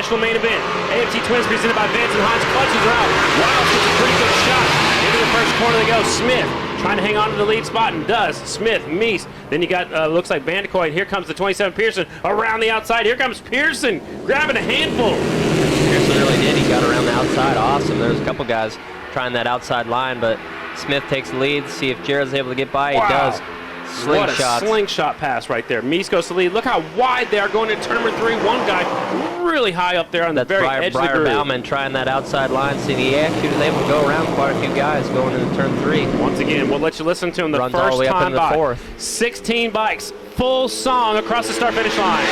national main event. AFT Twins presented by Vance and Hines. Clutches are out. Wiles gets a pretty good shot. Into the first corner they go. Smith trying to hang on to the lead spot and does. Smith, Meese. Then you got, looks like Vanderkoy. Here comes the 27 Pearson around the outside. Here comes Pearson grabbing a handful. Pearson really did. He got around the outside. Awesome. There's a couple guys trying that outside line, but Smith takes the lead. See if Jared's able to get by. He does. What a slingshot pass right there. Meese goes to lead. Look how wide they are going into turn number 3. One guy really high up there on the very edge of the groove. Bauman trying that outside line. See, the AFT was able to go around quite a few guys going into turn 3. Once again, we'll let you listen to him the Runs first all the way time up into by. the 4th. 16 bikes, full song across the start-finish line.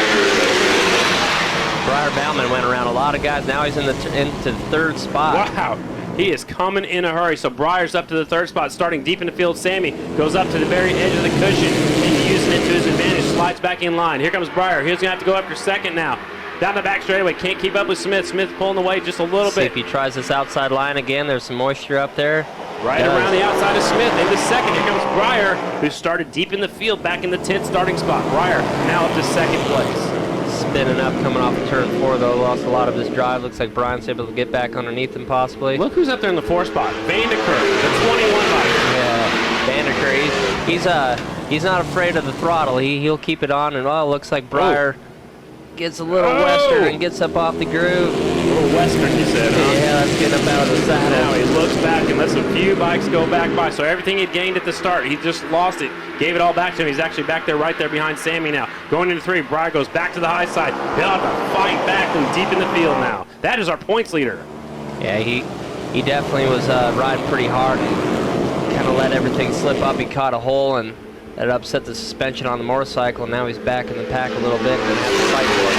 Breyer Bauman went around a lot of guys. Now he's into the 3rd spot. Wow. He is coming in a hurry. So Breyer's up to the 3rd spot, starting deep in the field. Sammy goes up to the very edge of the cushion and using it to his advantage. Slides back in line. Here comes Breyer. He's going to have to go after 2nd now. Down the back straightaway. Can't keep up with Smith. Smith pulling away just a little bit. If he tries this outside line again, there's some moisture up there. Right around the outside of Smith. Into 2nd. Here comes Breyer, who started deep in the field, back in the 10th starting spot. Breyer now up to 2nd place. Spinning up, coming off of turn 4, though. Lost a lot of his drive. Looks like Brian's able to get back underneath him, possibly. Look who's up there in the 4th spot. Vanderkoy, the 21 bike. Yeah, Vanderkoy. He's not afraid of the throttle. He'll keep it on, and looks like Breyer gets a little western and gets up off the groove. A little western, you said, huh? Yeah, let's get up out of the saddle. Now he looks back and lets a few bikes go back by. So everything he'd gained at the start, he just lost it. Gave it all back to him. He's actually back there, right there behind Sammy now. Going into 3, Breyer goes back to the high side. He'll have to fight back from deep in the field now. That is our points leader. Yeah, he definitely was riding pretty hard and kind of let everything slip up. He caught a hole and that upset the suspension on the motorcycle, and now he's back in the pack a little bit and has to fight for it.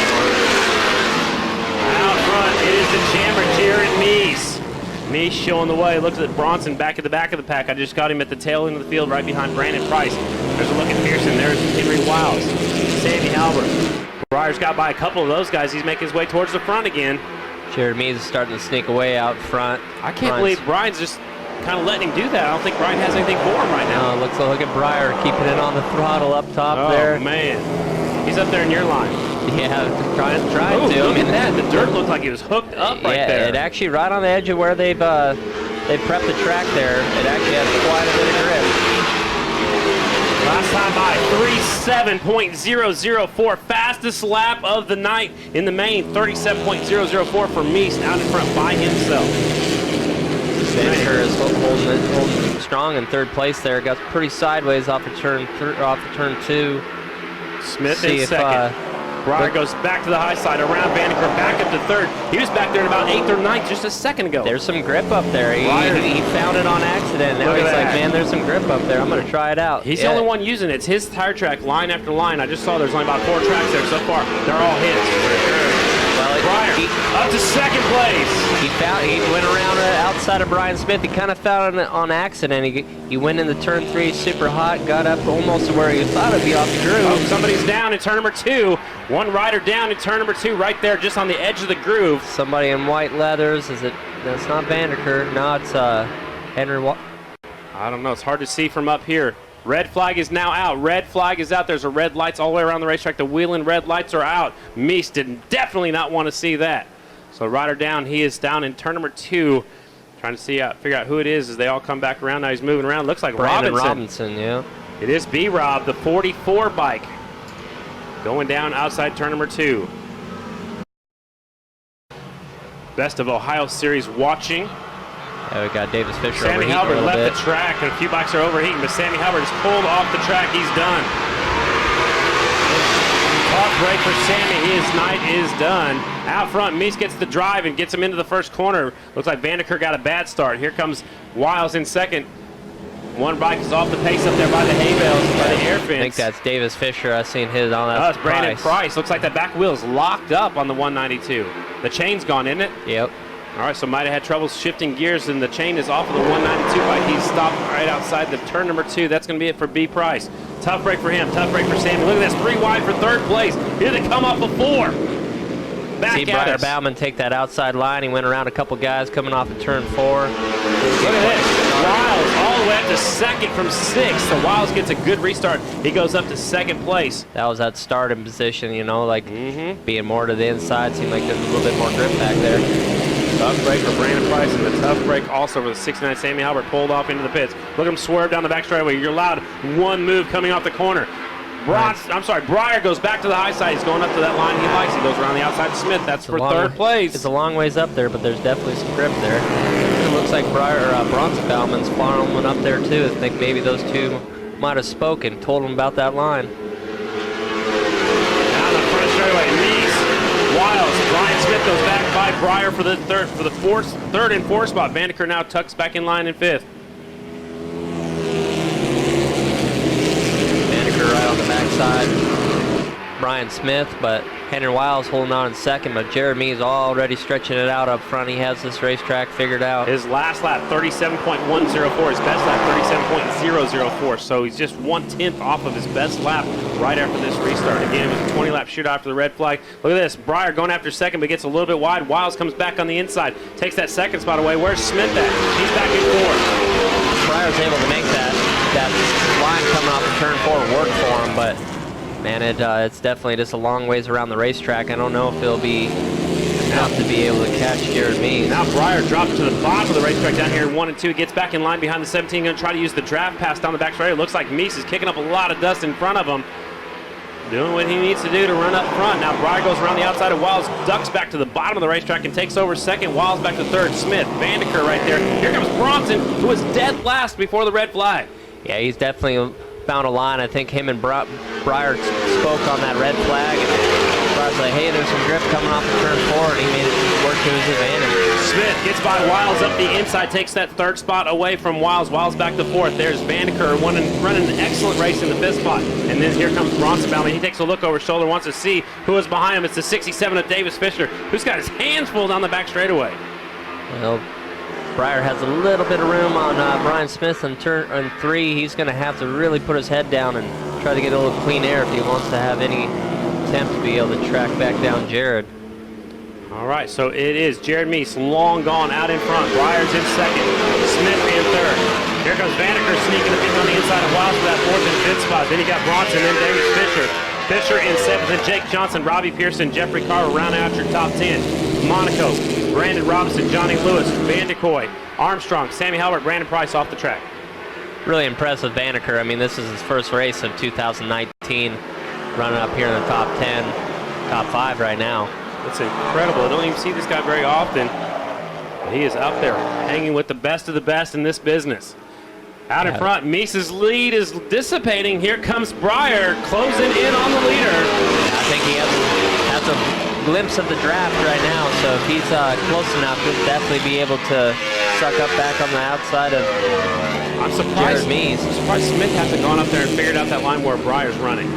Out front, it is the chamber, Jared Meese. Meese showing the way. Looks at Bronson back at the back of the pack. I just got him at the tail end of the field right behind Brandon Price. There's a look at Pearson. There's Henry Wiles. Sammy Albert. Breyer's got by a couple of those guys. He's making his way towards the front again. Jared Meese is starting to sneak away out front. I can't believe Brian's just kind of letting him do that. I don't think Brian has anything for him right now. No, look at Breyer keeping it on the throttle up top there. Oh, man. He's up there in your line. Yeah, trying to. Look at that. The dirt looked like it was hooked up right there. Yeah, it actually right on the edge of where they prepped the track there. It actually has quite a bit of grip. Last time by 37.004. Fastest lap of the night in the main. 37.004 for Meese out in front by himself. Vanderkoy is holding strong in 3rd place there. Got pretty sideways off of turn 2. Smith in 2nd. Breyer goes back to the high side, around Vanderkoy, back up to 3rd. He was back there in about 8th or 9th just a second ago. There's some grip up there. He found it on accident. Now he's like, man, there's some grip up there. I'm going to try it out. He's the only one using it. It's his tire track, line after line. I just saw there's only about 4 tracks there so far. They're all his. Breyer up to 2nd place. He went around outside of Brian Smith. He kind of found it on accident. He went into turn 3 super hot, got up almost to where he thought it'd be off the groove. Oh, somebody's down in turn number 2. One rider down in turn number 2, right there, just on the edge of the groove. Somebody in white leathers. That's not Vanderkoy. No, it's Henry. I don't know. It's hard to see from up here. Red flag is now out. Red flag is out. There's a red lights all the way around the racetrack. The wheeling red lights are out. Meese did definitely not want to see that. So rider down. He is down in turn number 2. Trying to figure out who it is as they all come back around. Now he's moving around. Looks like Brandon Robinson, yeah. It is B-Rob, the 44 bike. Going down outside turn number 2. Best of Ohio Series watching. Yeah, we got Davis Fisher Sammy overheating Halbert a little left bit. the track, and a few bikes are overheating, but Sammy Halbert is pulled off the track. He's done. Tough break for Sammy. His night is done. Out front, Meese gets the drive and gets him into the first corner. Looks like Vanderkoy got a bad start. Here comes Wiles in 2nd. One bike is off the pace up there by the hay bales, by the air fence. I think that's Davis Fisher. I've seen his on that. That's Brandon Price. Looks like that back wheel's locked up on the 192. The chain's gone, isn't it? Yep. All right, so might have had trouble shifting gears, and the chain is off of the 192 bike. He's stopped right outside the turn number 2. That's going to be it for B. Price. Tough break for him. Tough break for Sammy. Look at this, 3 wide for 3rd place. Here they come off of 4. Back See at Breyer us. Bauman take that outside line. He went around a couple guys coming off of turn 4. Look at this. Wiles all the way up to second from 6th. So Wiles gets a good restart. He goes up to 2nd place. That was that starting position, you know, like being more to the inside. Seemed like there's a little bit more grip back there. Tough break for Brandon Price, and the tough break also for the 69 Sammy Halbert, pulled off into the pits. Look at him swerve down the back straightaway. You're allowed one move coming off the corner. Breyer goes back to the high side. He's going up to that line he likes. He goes around the outside of Smith. That's for 3rd place. It's a long ways up there, but there's definitely some grip there. It looks like Bronson Bauman's following one up there too. I think maybe those two might have spoken, told him about that line. Down the front straightaway, Meese, Wiles, Brian Smith goes back by Breyer for the third and fourth spot. Vandeker now tucks back in line in 5th. Right on the backside, Brian Smith, but Henry Wiles holding on in 2nd, but Jared Meese already stretching it out up front. He has this racetrack figured out. His last lap, 37.104. His best lap, 37.004. So he's just 1/10 off of his best lap right after this restart. Again, it was a 20-lap shootout after the red flag. Look at this. Breyer going after 2nd, but gets a little bit wide. Wiles comes back on the inside, takes that 2nd spot away. Where's Smith at? He's back in 4th. Breyer's able to make that line coming off the turn 4 work for him, but man, it's definitely just a long ways around the racetrack. I don't know if it'll be enough to be able to catch Jared Meese. Now Breyer drops to the bottom of the racetrack down here in 1 and 2. Gets back in line behind the 17. Going to try to use the draft pass down the back straight. It looks like Meese is kicking up a lot of dust in front of him. Doing what he needs to do to run up front. Now Breyer goes around the outside of Wiles, ducks back to the bottom of the racetrack and takes over 2nd. Wiles back to 3rd. Smith, Vandeker right there. Here comes Bronson, who was dead last before the red flag. Yeah, he's definitely found a line. I think him and Breyer spoke on that red flag, and Breyer's like, hey, there's some grip coming off the turn 4, and he made it work to his advantage. Smith gets by Wiles up the inside, takes that 3rd spot away from Wiles. Wiles back to 4th. There's Vandeker running an excellent race in the 5th spot. And then here comes Bronson Bauman. He takes a look over his shoulder, wants to see who is behind him. It's the 67 of Davis Fisher, who's got his hands full down the back straightaway. Well, Breyer has a little bit of room on Brian Smith on turn 3. He's going to have to really put his head down and try to get a little clean air if he wants to have any attempt to be able to track back down Jared. All right, so it is Jared Meese, long gone out in front. Breyer's in 2nd, Smith in 3rd. Here comes Vandeker sneaking a bit on the inside of Wiles for that 4th and 5th spot. Then you got Bronson, then Davis Fisher. Fisher in 7th, and Jake Johnson, Robbie Pearson, Jeffrey Carver rounding out your top 10. Monaco, Brandon Robinson, Johnny Lewis, Van de Kooi, Armstrong, Sammy Halbert, Brandon Price off the track. Really impressive Vandeker. I mean, this is his first race of 2019, running up here in the top 10, top 5 right now. It's incredible. I don't even see this guy very often. But he is up there hanging with the best of the best in this business. Out in front, Meese's lead is dissipating. Here comes Breyer closing in on the leader. I think he has a glimpse of the draft right now, so if he's close enough, he'll definitely be able to suck up back on the outside of I'm surprised Meese. I'm surprised Smith hasn't gone up there and figured out that line where Breyer's running.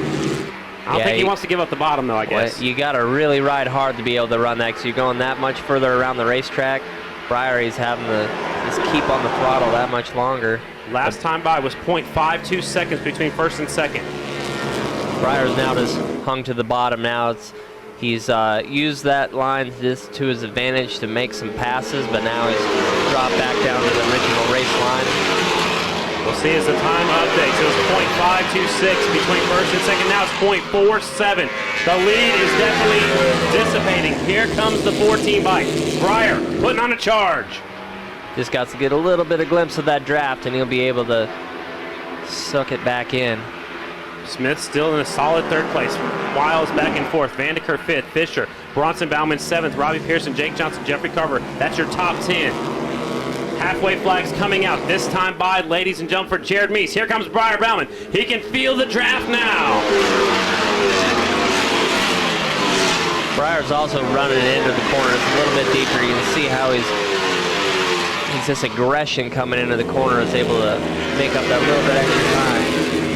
I don't think he wants to give up the bottom, though, I guess. Well, you got to really ride hard to be able to run that, because you're going that much further around the racetrack. Breyer, he's having to just keep on the throttle that much longer. Last time by was 0.52 seconds between 1st and 2nd. Breyer's now just hung to the bottom now. He's used that line just to his advantage to make some passes, but now he's dropped back down to the original race line. We'll see as the time updates. It was 0.526 between 1st and 2nd. Now it's 0.47. The lead is definitely dissipating. Here comes the 14 bike. Breyer putting on a charge. Just got to get a little bit of glimpse of that draft, and he'll be able to suck it back in. Smith still in a solid 3rd place. Wiles back and forth. Vandeker 5th. Fisher. Bronson Bauman 7th. Robbie Pearson, Jake Johnson, Jeffrey Carver. That's your top 10. Halfway flags coming out. This time by, ladies and gentlemen, for Jared Meese. Here comes Breyer Bauman. He can feel the draft now. Breyer's also running into the corner. It's a little bit deeper. You can see how he's this aggression coming into the corner is able to make up that little bit extra time.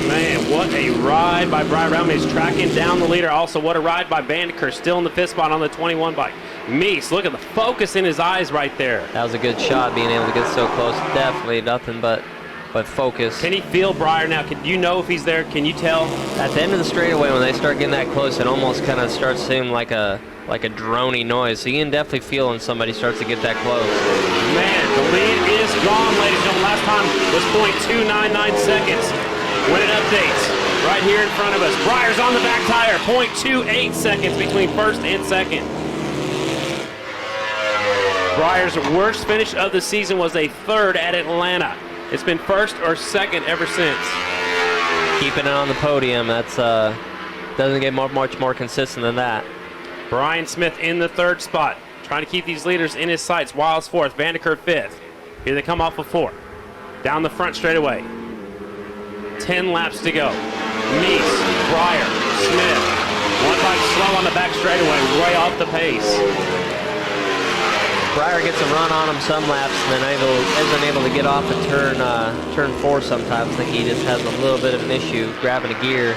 Man, what a ride by Breyer Bauman. He's tracking down the leader. Also, what a ride by Vandeker, still in the 5th spot on the 21 bike. Meese, look at the focus in his eyes right there. That was a good shot, being able to get so close. Definitely nothing but focus. Can he feel Breyer now? Can you know if he's there? Can you tell? At the end of the straightaway, when they start getting that close, it almost kind of starts seeming like a like a droney noise. So you can definitely feel when somebody starts to get that close. Man, the lead is gone, ladies and gentlemen. Last time was .299 seconds. When it updates, right here in front of us. Breyer's on the back tire, .28 seconds between first and second. Breyer's worst finish of the season was a third at Atlanta. It's been first or second ever since. Keeping it on the podium, that's doesn't get much more consistent than that. Brian Smith in the third spot, trying to keep these leaders in his sights. Wiles fourth, Vandeker fifth. Here they come off of four. Down the front straightaway. 10 laps to go. Meese, Breyer, Smith. One bike slow on the back straightaway, way off the pace. Breyer gets a run on him some laps and then isn't able to get off at turn 4 sometimes. I think he just has a little bit of an issue grabbing a gear.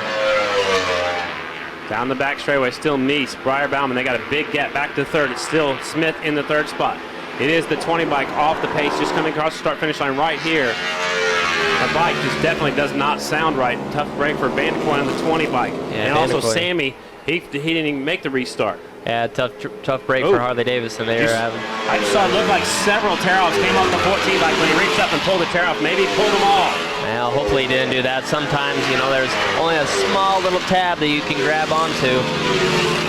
Down the back straightaway, still Meese, Breyer, Bauman. They got a big gap back to third. It's still Smith in the third spot. It is the 20 bike off the pace, just coming across the start-finish line right here. The bike just definitely does not sound right. Tough break for Vandeker on the 20 bike. Yeah, and also Vandeker. Sammy, he didn't even make the restart. Yeah, tough break for Harley Davidson. They were having. I just saw it look like several tear-offs came off the 14 bike when he reached up and pulled the tear-off. Maybe he pulled them all. Well, hopefully he didn't do that. Sometimes, you know, there's only a small little tab that you can grab onto.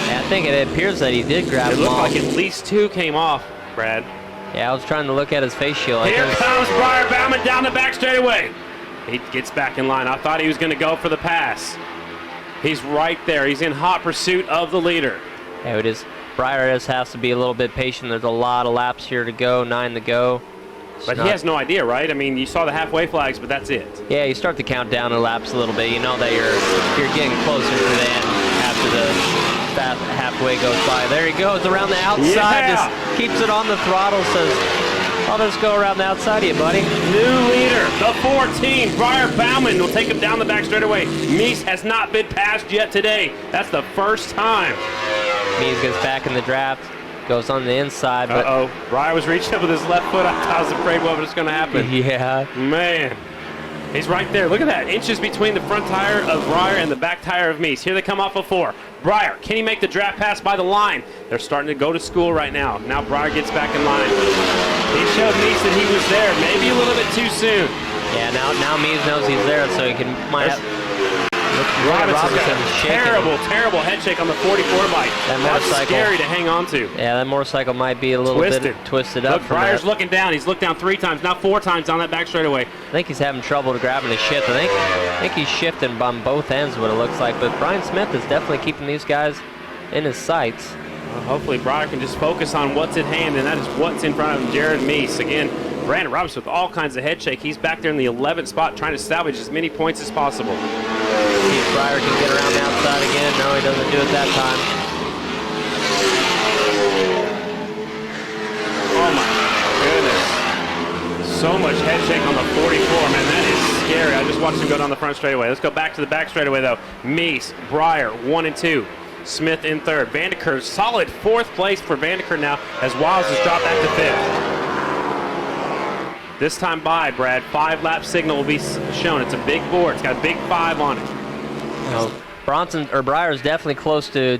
And I think it appears that he did grab them all. It looked like at least 2 came off, Brad. Yeah, I was trying to look at his face shield. Here comes Breyer Bauman down the back straightaway. He gets back in line. I thought he was going to go for the pass. He's right there. He's in hot pursuit of the leader. Yeah, it is. Breyer just has to be a little bit patient. There's a lot of laps here to go, 9 to go. But he has no idea, right? I mean, you saw the halfway flags, but that's it. Yeah, you start to count down the laps a little bit. You know that you're getting closer to the end after the halfway goes by. There he goes around the outside. Yeah. Just keeps it on the throttle. Says, "I'll just go around the outside of you, buddy." New leader, the 14. Breyer Bauman will take him down the back straightaway. Meese has not been passed yet today. That's the first time. Meese gets back in the draft. Goes on the inside. But Breyer was reaching up with his left foot. I was afraid what was going to happen. Yeah. Man. He's right there. Look at that. Inches between the front tire of Breyer and the back tire of Meese. Here they come off of 4. Breyer, can he make the draft pass by the line? They're starting to go to school right now. Now Breyer gets back in line. He showed Meese that he was there. Maybe a little bit too soon. Yeah, now Meese knows he's there, so he might have. Robinson's terrible head shake on the 44 bike. That's scary to hang on to. Yeah, that motorcycle might be a little bit twisted up. Look, Breyer's looking down. He's looked down 3 times, now 4 times on that back straightaway. I think he's having trouble grabbing his shift. I think he's shifting on both ends, what it looks like. But Brian Smith is definitely keeping these guys in his sights. Well, hopefully Breyer can just focus on what's at hand, and that is what's in front of him. Jared Meese again. Brandon Robinson with all kinds of head shake. He's back there in the 11th spot trying to salvage as many points as possible. See if Breyer can get around the outside again. No, he doesn't do it that time. Oh my goodness. So much head shake on the 44, man. That is scary. I just watched him go down the front straightaway. Let's go back to the back straightaway though. Meese, Breyer, 1 and 2. Smith in 3rd. Vandeker, solid 4th place for Vandeker now as Wiles has dropped back to 5th. This time by, Brad, 5-lap signal will be shown. It's a big board. It's got a big 5 on it. You know, Breyer is definitely close to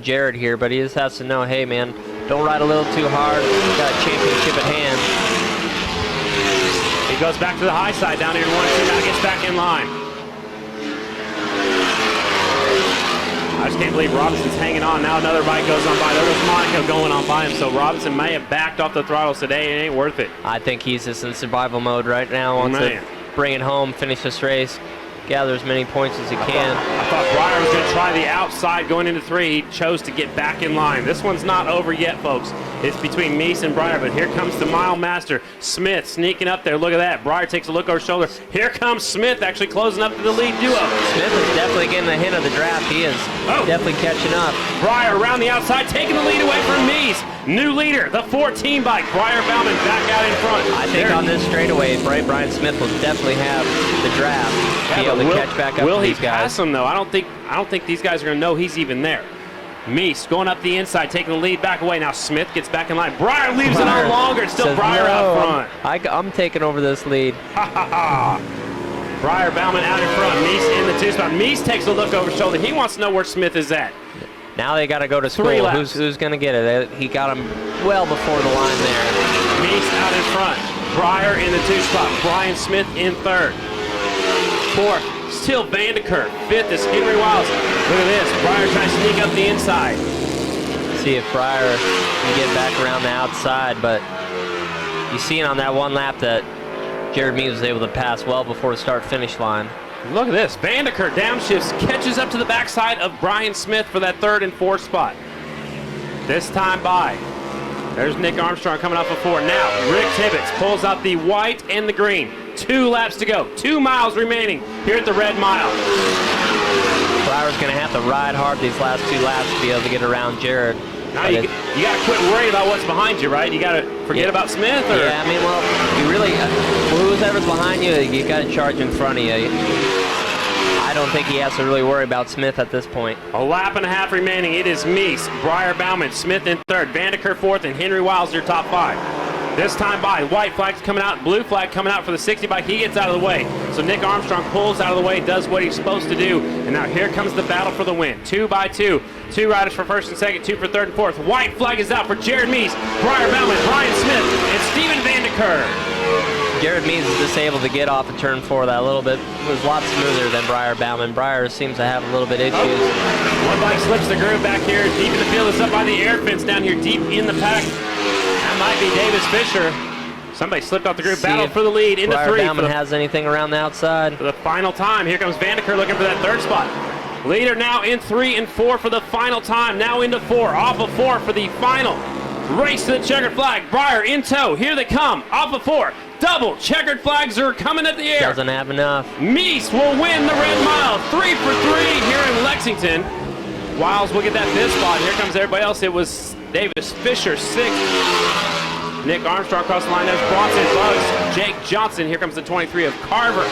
Jared here, but he just has to know, hey man, don't ride a little too hard. He's got a championship at hand. He goes back to the high side down here in 1 and 2. Now gets back in line. I just can't believe Robinson's hanging on. Now another bike goes on by. There goes Monaco going on by him. So Robinson may have backed off the throttles today. It ain't worth it. I think he's just in survival mode right now. Wants to bring it home, finish this race, gather as many points as he can. I thought Breyer was going to try the outside going into 3. He chose to get back in line. This one's not over yet, folks. It's between Meese and Breyer, but here comes the mile master. Smith sneaking up there. Look at that. Breyer takes a look over his shoulder. Here comes Smith actually closing up to the lead duo. Smith is definitely getting the hint of the draft. He is definitely catching up. Breyer around the outside, taking the lead away from Meese. New leader, the 14 bike. Breyer Bauman back out in front. I think on this straightaway, Brian Smith will definitely have the draft. Be able to catch back up to these guys. Will he pass him though? I don't think these guys are going to know he's even there. Meese going up the inside, taking the lead back away. Now Smith gets back in line. Breyer leaves it on longer. It's still Breyer out front. I'm taking over this lead. Breyer Bauman out in front. Meese in the 2 spot. Meese takes a look over his shoulder. He wants to know where Smith is at. Now they got to go to school. Who's going to get it? He got him well before the line there. Meese out in front. Breyer in the 2 spot. Brian Smith in 3rd. 4th, still Vandeker. 5th is Henry Wiles. Look at this. Breyer trying to sneak up the inside. See if Breyer can get back around the outside, but you see it on that one lap that Jared Meese was able to pass well before the start-finish line. Look at this. Vandeker downshifts, catches up to the backside of Brian Smith for that 3rd and 4th spot. This time by. There's Nick Armstrong coming off of 4. Now, Rick Tibbetts pulls out the white and the green. 2 laps to go. 2 miles remaining here at the Red Mile. Breyer's going to have to ride hard these last 2 laps to be able to get around Jared. Now you got to quit worrying about what's behind you, right? You got to forget about Smith? Or? Yeah, I mean, well, you really, whoever's behind you, you got to charge in front of you. I don't think he has to really worry about Smith at this point. A lap and a half remaining. It is Meese, Breyer, Bauman, Smith in 3rd, Vandeker 4th, and Henry Wiles your top 5. This time by, white flag's coming out, blue flag coming out for the 60 bike. He gets out of the way. So Nick Armstrong pulls out of the way, does what he's supposed to do. And now here comes the battle for the win. 2 by 2. 2 riders for 1st and 2nd, 2 for 3rd and 4th. White flag is out for Jared Meese, Breyer Bauman, Brian Smith, and Steven Vandeker. Jared Meese is just able to get off of turn 4 that little bit. It was a lot smoother than Breyer Bauman. Breyer seems to have a little bit issues. One bike slips the groove back here. Deep in the field. It's up by the air fence down here, deep in the pack. That might be Davis Fisher. Somebody slipped off the groove. Battle for the lead into Breyer 3. Bauman has anything around the outside. For the final time. Here comes Vandeker looking for that 3rd spot. Leader now in 3 and 4 for the final time. Now into 4. Off of 4 for the final. Race to the checkered flag. Breyer in tow. Here they come. Off of 4. Double checkered flags are coming at the air. Doesn't have enough. Meese will win the Red Mile. 3 for 3 here in Lexington. Wiles will get that 5th spot. Here comes everybody else. It was Davis Fisher 6th. Nick Armstrong across the line. There's Bronson Bugs. Jake Johnson. Here comes the 23 of Carver.